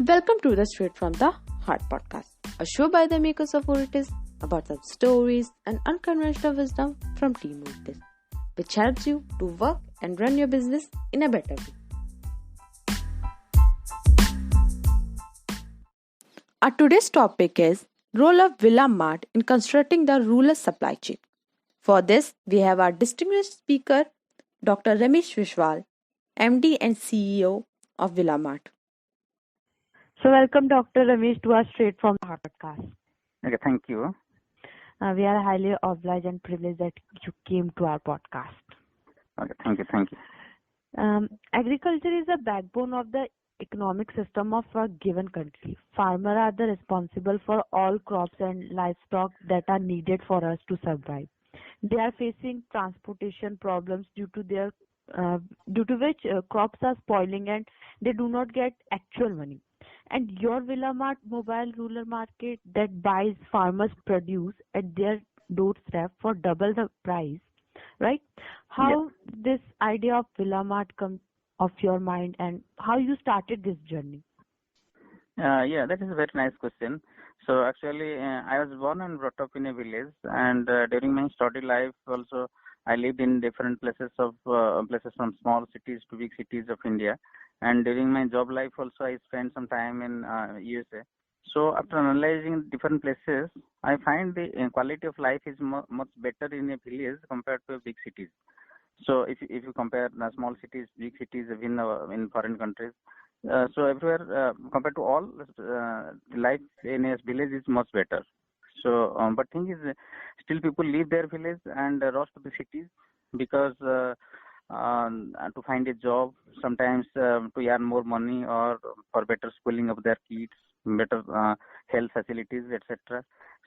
Welcome to the Straight from the Heart podcast, a show by the makers of Oritis about some stories and unconventional wisdom from Team Oritis, which helps you to work and run your business in a better way. Our today's topic is role of Villa Mart in constructing the rural supply chain. For this, we have our distinguished speaker, Dr. Ramesh Vishwal, MD and CEO of Villa Mart. So welcome Dr. Ramesh to our Straight from the Heart podcast. Okay, thank you. We are highly obliged and privileged that you came to our podcast. Okay, thank you. Agriculture is the backbone of the economic system of a given country. Farmers are the responsible for all crops and livestock that are needed for us to survive. They are facing transportation problems due to which crops are spoiling and they do not get actual money. And your Villa Mart mobile rural market that buys farmers' produce at their doorstep for double the price, right? How this idea of Villa Mart come of your mind and how you started this journey? That is a very nice question. So actually, I was born and brought up in a village, and during my study life also, I lived in different places from small cities to big cities of India. And during my job life also, I spent some time in USA. So after analyzing different places, I find the quality of life is much better in a village compared to big cities. So if you compare small cities, big cities in foreign countries, so everywhere compared to all, life in a village is much better. So, but thing is, still people leave their village and rush to the cities because to find a job, sometimes to earn more money or for better schooling of their kids, better health facilities, etc.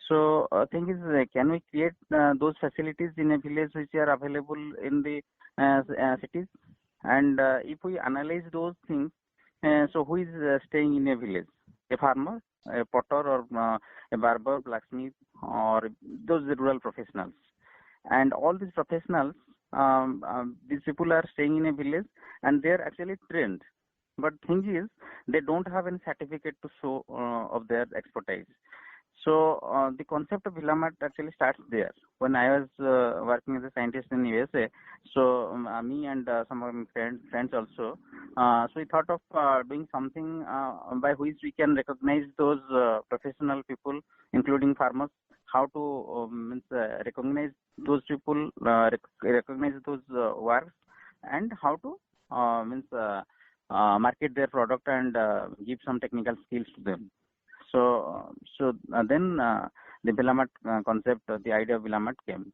So, thing is, can we create those facilities in a village which are available in the cities? And if we analyze those things, so who is staying in a village? A farmer, a potter, or a barber, blacksmith, or those rural professionals. And all these professionals, these people are staying in a village and they are actually trained. But thing is, they don't have any certificate to show of their expertise. So the concept of Villa Mart actually starts there. When I was working as a scientist in USA, so me and some of my friends also, so we thought of doing something by which we can recognize those professional people, including farmers, how to recognize those people, recognize those works, and how to market their product and give some technical skills to them. So then the Villa Mart concept, the idea of Villa Mart came.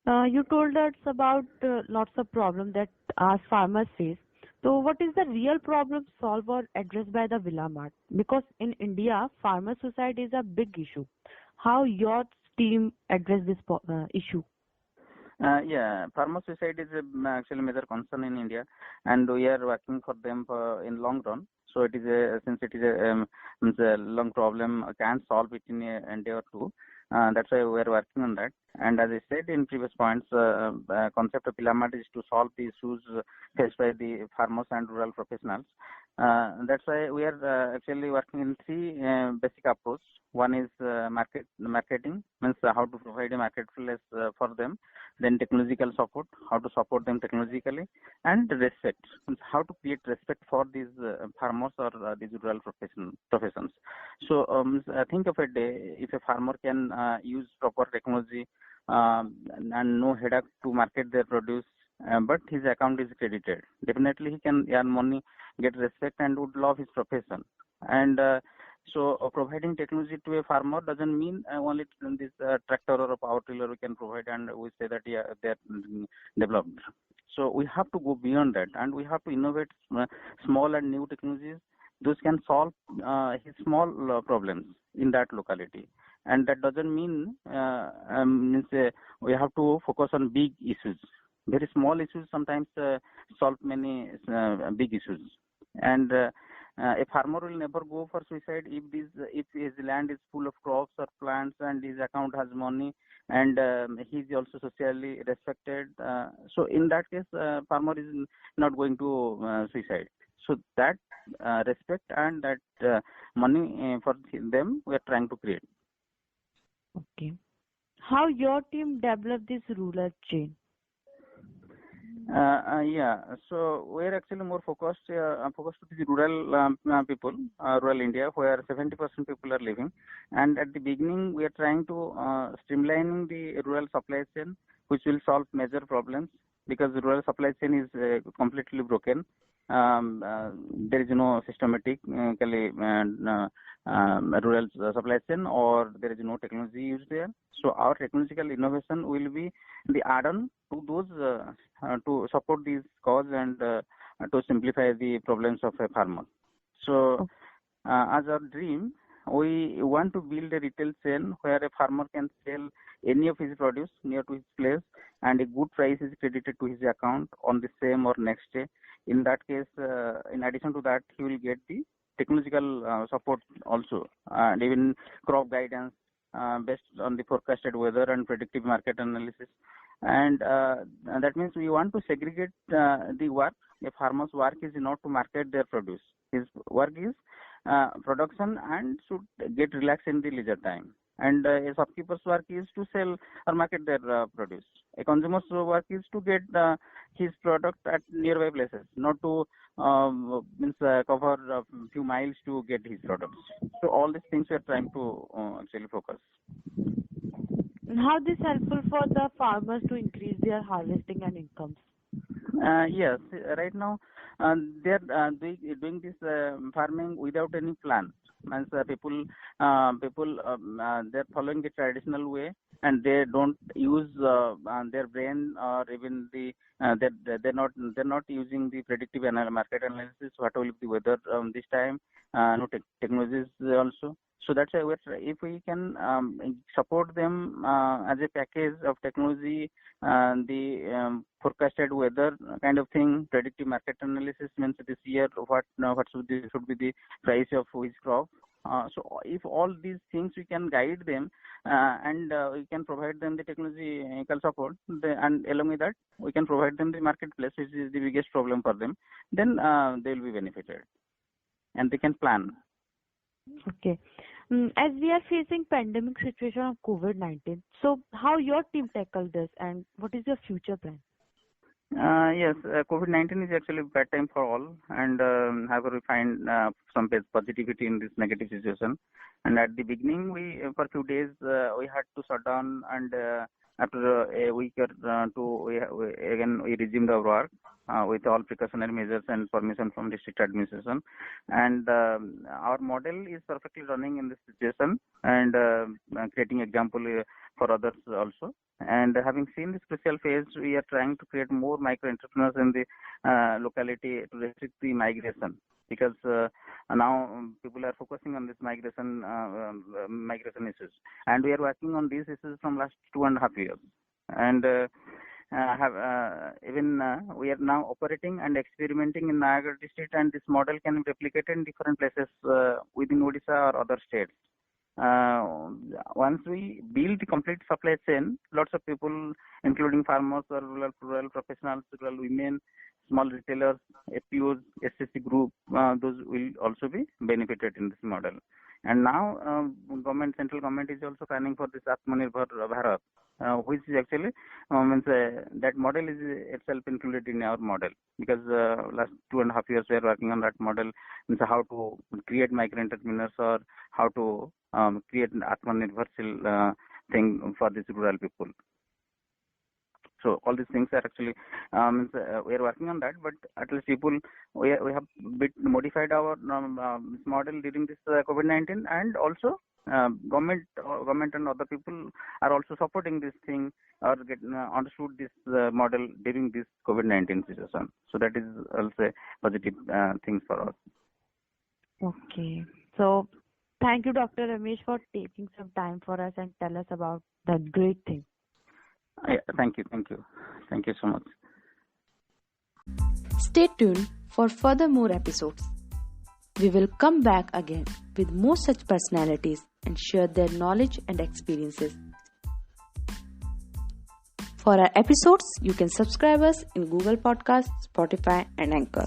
You told us about lots of problems that our farmers face. So what is the real problem solved or addressed by the Villa Mart? Because in India, farmer suicide is a big issue. How your team address this issue? Farmer suicide is actually major concern in India, and we are working for them in long run. So it is since it is a long problem, can't solve it in a day or two. That's why we are working on that. And as I said in previous points, concept of Villa Mart is to solve the issues faced by the farmers and rural professionals. That's why we are actually working in three basic approach. One is marketing, means how to provide a marketplace for them. Then technological support, how to support them technologically, and respect, means how to create respect for these farmers or these rural professions. So think of a day if a farmer can use proper technology and no headache to market their produce, but his account is credited. Definitely he can earn money, get respect, and would love his profession. And so providing technology to a farmer doesn't mean only this tractor or a power tiller we can provide and we say that they're developed. So we have to go beyond that and we have to innovate small and new technologies. Those can solve his small problems in that locality. And that doesn't mean we have to focus on big issues. Very small issues sometimes solve many big issues. And a farmer will never go for suicide if his land is full of crops or plants and his account has money and he is also socially respected. So in that case, farmer is not going to suicide. So that respect and that money for them we are trying to create. Okay. How your team developed this rural chain? Yeah, so we're actually more focused to the rural people, rural India, where 70% people are living. And at the beginning, we are trying to streamlining the rural supply chain, which will solve major problems because the rural supply chain is completely broken. There is no systematically rural supply chain, or there is no technology used there. So our technological innovation will be the add-on to those to support these cause and to simplify the problems of a farmer. So, as our dream, we want to build a retail chain where a farmer can sell any of his produce near to his place, and a good price is credited to his account on the same or next day. In that case, in addition to that, he will get the technological support also, and even crop guidance based on the forecasted weather and predictive market analysis. And that means we want to segregate the work. A farmer's work is not to market their produce. His work is production and should get relaxed in the leisure time. And a shopkeeper's work is to sell or market their produce. A consumer's work is to get his product at nearby places, not to cover a few miles to get his products. So all these things we are trying to actually focus. How this helpful for the farmers to increase their harvesting and incomes? Yes, right now they are doing this farming without any plan. Means people they're following the traditional way, and they don't use their brain, or even the they're not using the predictive market analysis. What will be the weather this time? No technologies also. So that's why if we can support them as a package of technology, the forecasted weather kind of thing, predictive market analysis means this year what should be the price of which crop. So if all these things we can guide them and we can provide them the technological support, and along with that we can provide them the marketplace, which is the biggest problem for them, then they will be benefited and they can plan. Okay. As we are facing pandemic situation of COVID-19, so how your team tackle this and what is your future plan? Yes, COVID-19 is actually a bad time for all, and however we find some positivity in this negative situation. And at the beginning, we for a few days we had to shut down, and after a week or two, we resumed our work with all precautionary measures and permission from district administration. And our model is perfectly running in this situation, and creating example for others also. And having seen this crucial phase, we are trying to create more micro entrepreneurs in the locality to restrict the migration, because now people are focusing on this migration issues, and we are working on these issues from last 2.5 years. And we are now operating and experimenting in Nayagara district, and this model can be replicated in different places within Odisha or other states. Once we build the complete supply chain, lots of people, including farmers or rural professionals, rural women, small retailers, FPOs, SSC group, those will also be benefited in this model. And now, central government is also planning for this Atmanirbhar Bharat, which is actually means that model is itself included in our model, because last 2.5 years we are working on that model, means how to create micro entrepreneurs or how to create an Atmanirbhar thing for these rural people. So all these things are actually we are working on that, but at least we have modified our model during this COVID-19, and also government and other people are also supporting this thing or understood this model during this COVID-19 situation. So that is also a positive thing for us. Okay. So thank you, Dr. Ramesh, for taking some time for us and tell us about that great thing. Thank you so much. Stay tuned for further more episodes. We will come back again with more such personalities and share their knowledge and experiences. For our episodes, you can subscribe us in Google Podcasts, Spotify, and Anchor.